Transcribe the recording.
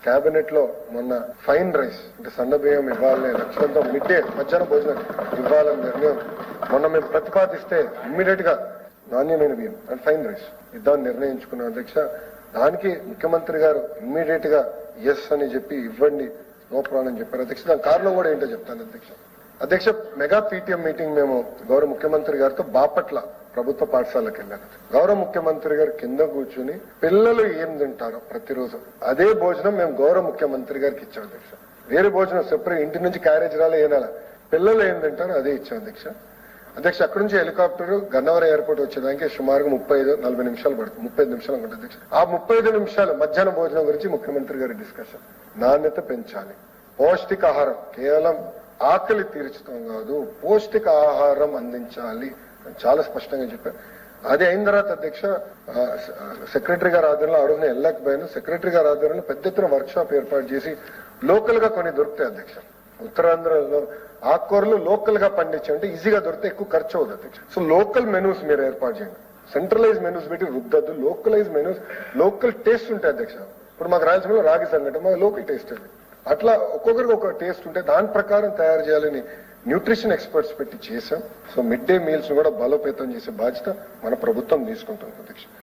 Cabinet లో మొన్న fine rice అంటే సన్న బియ్యం ఇవ్వాలనే లక్ష్యంతో మిడ్ డే మధ్యాహ్నం భోజనం ఇవ్వాలని నిర్ణయం మొన్న మేము ప్రతిపాదిస్తే ఇమ్మీడియట్ గా నాణ్యమైన బియ్యం అండ్ ఫైన్ రైస్ ఇద్దామని నిర్ణయించుకున్నాం అధ్యక్ష. దానికి ముఖ్యమంత్రి గారు ఇమ్మీడియట్ గా ఎస్ అని చెప్పి ఇవ్వండి, నో ప్రాబ్లం అని చెప్పారు అధ్యక్ష. దాని కారణం కూడా ఏంటో చెప్తాను అధ్యక్ష. మెగా పీటీఎం మీటింగ్ మేము గౌరవ ముఖ్యమంత్రి గారితో బాపట్ల ప్రభుత్వ పాఠశాలకు వెళ్ళాను. గౌరవ ముఖ్యమంత్రి గారు కింద కూర్చుని పిల్లలు ఏం తింటారో ప్రతిరోజు అదే భోజనం మేము గౌరవ ముఖ్యమంత్రి గారికి ఇచ్చాం అధ్యక్ష. వేరే భోజనం సెపరేట్ ఇంటి నుంచి క్యారేజ్ రాలే ఏనాల పిల్లలు ఏం తింటారో అదే ఇచ్చాం అధ్యక్ష. అక్కడి నుంచి హెలికాప్టర్ గన్నవరం ఎయిర్పోర్ట్ వచ్చేదానికి సుమారుగా 35-40 నిమిషాలు పడుతుంది. 35 నిమిషాలు అనుకుంటా అధ్యక్ష. ఆ 35 నిమిషాలు మధ్యాహ్నం భోజనం గురించి ముఖ్యమంత్రి గారి డిస్కషన్. నాణ్యత పెంచాలి, పౌష్టికాహారం కేవలం ఆకలి తీర్చడం కాదు, పౌష్టిక ఆహారం అందించాలి అని చాలా స్పష్టంగా చెప్పారు. అది అయిన తర్వాత అధ్యక్ష సెక్రటరీ గారి ఆధ్వర్యంలో ఆ రోజున వెళ్ళకపోయాను. సెక్రటరీ గారి ఆధ్వర్యంలో పెద్ద ఎత్తున వర్క్ షాప్ ఏర్పాటు చేసి లోకల్ గా కొన్ని దొరుకుతాయి అధ్యక్ష. ఉత్తరాంధ్రలో ఆకుకూరలు లోకల్ గా పండించంటే ఈజీగా దొరికితే ఎక్కువ ఖర్చు అవుతుంది అధ్యక్ష. సో లోకల్ మెనూస్ మీరు ఏర్పాటు చేయండి. సెంట్రలైజ్ మెనూస్ పెట్టి రుద్దద్దు. లోకలైజ్ మెనూస్, లోకల్ టేస్ట్ ఉంటాయి అధ్యక్ష. ఇప్పుడు మాకు రాయలసీమలో రాగి సంగటి మాకు లోకల్ టేస్ట్ అది. అట్లా ఒక్కొక్కరికి ఒక టేస్ట్ ఉంటే దాని ప్రకారం తయారు చేయాలని న్యూట్రిషన్ ఎక్స్పర్ట్స్ పెట్టి చేశాం. సో మిడ్ డే మీల్స్ కూడా బలోపేతం చేసే బాధ్యత మన ప్రభుత్వం తీసుకుంటుంది అధ్యక్ష.